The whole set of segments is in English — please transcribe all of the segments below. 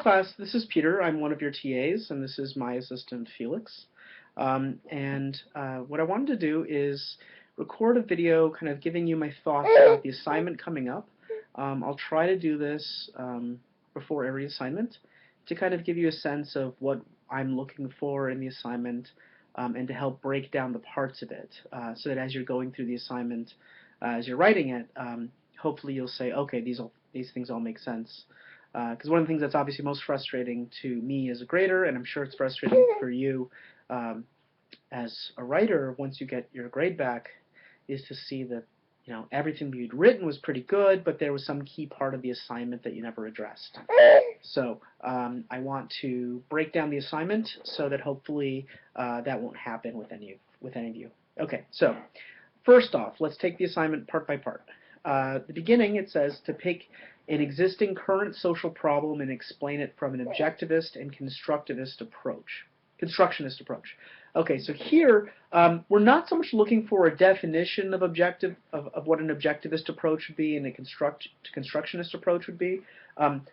class, this is Peter. I'm one of your TAs, and this is my assistant Felix. What I wanted to do is record a video kind of giving you my thoughts about the assignment coming up. I'll try to do this before every assignment to kind of give you a sense of what I'm looking for in the assignment and to help break down the parts of it so that as you're going through the assignment, as you're writing it, hopefully you'll say, okay, these things all make sense. Because one of the things that's obviously most frustrating to me as a grader, and I'm sure it's frustrating for you as a writer once you get your grade back, is to see that everything you'd written was pretty good, but there was some key part of the assignment that you never addressed. So I want to break down the assignment so that hopefully that won't happen with any of you. Okay, so first off, let's take the assignment part by part. At the beginning, it says to pick an existing current social problem and explain it from an objectivist and constructionist approach. Okay, so here we're not so much looking for a definition of what an objectivist approach would be and a constructionist approach would be,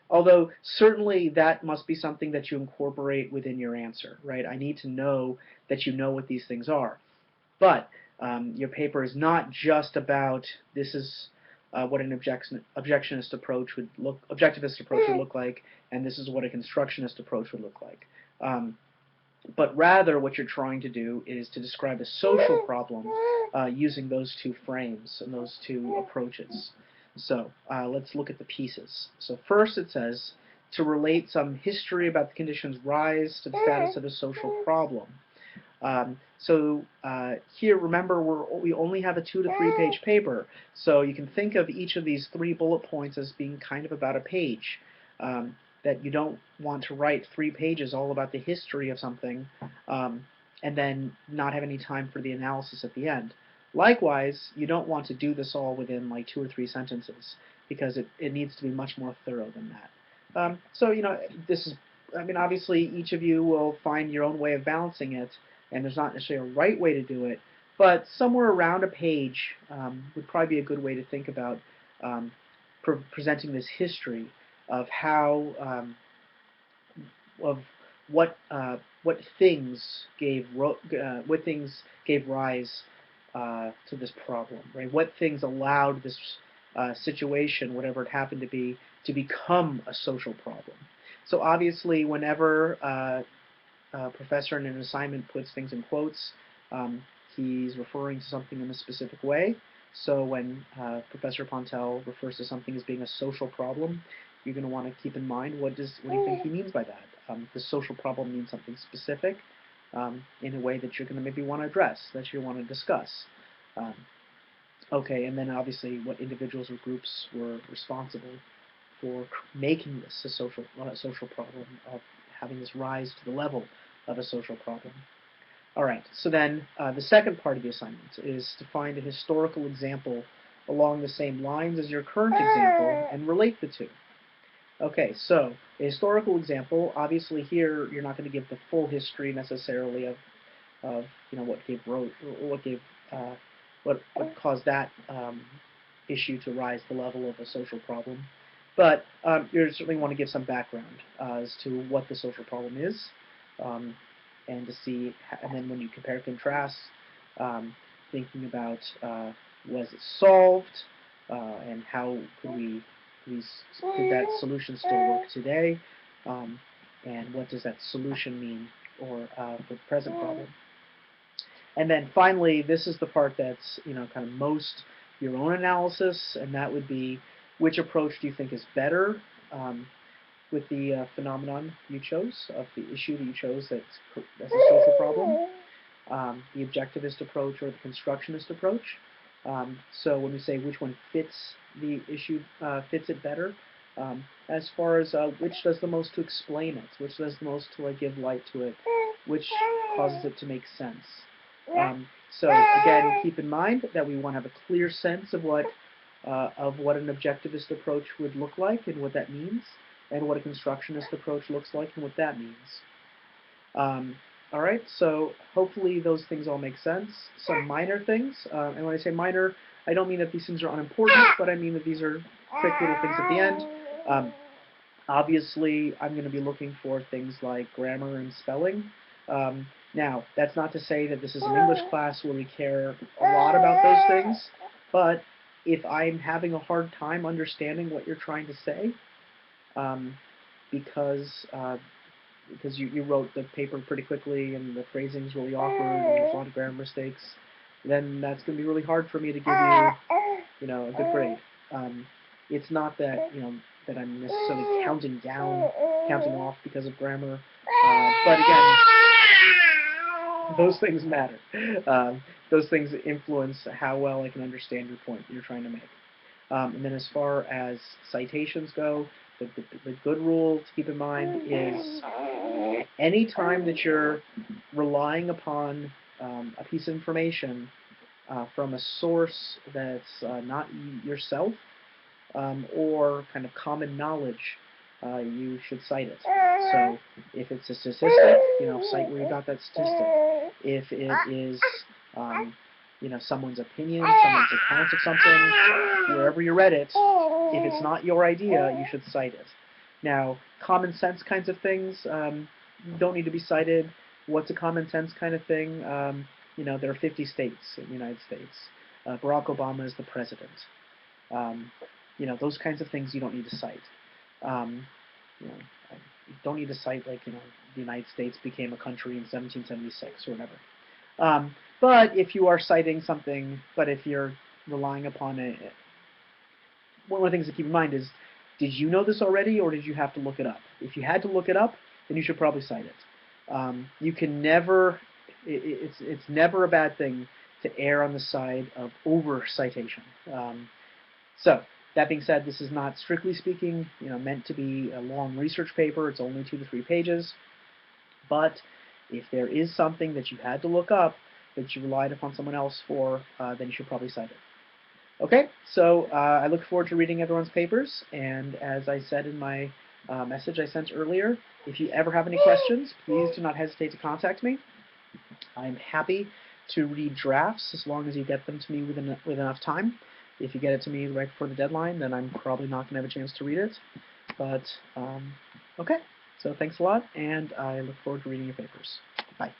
although certainly that must be something that you incorporate within your answer, right? I need to know that you know what these things are. But your paper is not just about this is what an objectivist approach would look like, and this is what a constructionist approach would look like. But rather, what you're trying to do is to describe a social problem using those two frames and those two approaches. So let's look at the pieces. So first, it says to relate some history about the condition's rise to the status of a social problem. Here, remember, we only have a 2 to 3 page paper, so you can think of each of these 3 bullet points as being kind of about a page. That you don't want to write 3 pages all about the history of something and then not have any time for the analysis at the end. Likewise, you don't want to do this all within like 2 or 3 sentences because it needs to be much more thorough than that. Obviously each of you will find your own way of balancing it, and there's not necessarily a right way to do it, but somewhere around a page would probably be a good way to think about presenting this history of how what things gave rise to this problem, right? What things allowed this situation, whatever it happened to be, to become a social problem. So obviously, whenever a professor in an assignment puts things in quotes, he's referring to something in a specific way. So when Professor Pontel refers to something as being a social problem, you're going to want to keep in mind what do you think he means by that. The social problem means something specific in a way that you're going to maybe want to address, that you want to discuss. Okay, and then obviously what individuals or groups were responsible for making this a social problem, of having this rise to the level of a social problem. All right, so then the second part of the assignment is to find a historical example along the same lines as your current example and relate the two. Okay, so a historical example, obviously here you're not going to give the full history necessarily of what caused that issue to rise to the level of a social problem, but you certainly want to give some background as to what the social problem is, and to see, and then when you compare and contrast, thinking about was it solved, and how could that solution still work today, and what does that solution mean for the present problem. And then finally, this is the part that's kind of most your own analysis, and that would be which approach do you think is better with the phenomenon you chose, of the issue that you chose that's a social problem, the objectivist approach or the constructionist approach. So when we say which one fits the issue, fits it better, as far as which does the most to explain it, which does the most to give light to it, which causes it to make sense. So again, keep in mind that we want to have a clear sense of what an objectivist approach would look like and what that means, and what a constructionist approach looks like and what that means. All right, so hopefully those things all make sense. Some minor things, and when I say minor, I don't mean that these things are unimportant, but I mean that these are quick little things at the end. Obviously, I'm going to be looking for things like grammar and spelling. Now, that's not to say that this is an English class where we care a lot about those things, but if I'm having a hard time understanding what you're trying to say, um, because you wrote the paper pretty quickly and the phrasing's really awkward and there's a lot of grammar mistakes, then that's going to be really hard for me to give you a good grade. Um, it's not that that I'm necessarily counting off because of grammar, but again, those things matter. Those things influence how well I can understand your point you're trying to make. And then as far as citations go, the good rule to keep in mind is any time that you're relying upon a piece of information from a source that's not yourself or kind of common knowledge, you should cite it. So if it's a statistic, cite where you got that statistic. If it is someone's opinion, someone's account of something, wherever you read it, if it's not your idea, you should cite it. Now, common sense kinds of things don't need to be cited. What's a common sense kind of thing? There are 50 states in the United States. Barack Obama is the president. Those kinds of things you don't need to cite. You don't need to cite the United States became a country in 1776 or whatever. But if you are citing something, if you're relying upon it, one of the things to keep in mind is, did you know this already, or did you have to look it up? If you had to look it up, then you should probably cite it. You can never, it's never a bad thing to err on the side of over-citation. So, that being said, this is not, strictly speaking, meant to be a long research paper. It's only 2 to 3 pages. But if there is something that you had to look up that you relied upon someone else for, then you should probably cite it. Okay, so I look forward to reading everyone's papers, and as I said in my message I sent earlier, if you ever have any questions, please do not hesitate to contact me. I'm happy to read drafts as long as you get them to me with enough time. If you get it to me right before the deadline, then I'm probably not going to have a chance to read it. But, okay, so thanks a lot, and I look forward to reading your papers. Bye.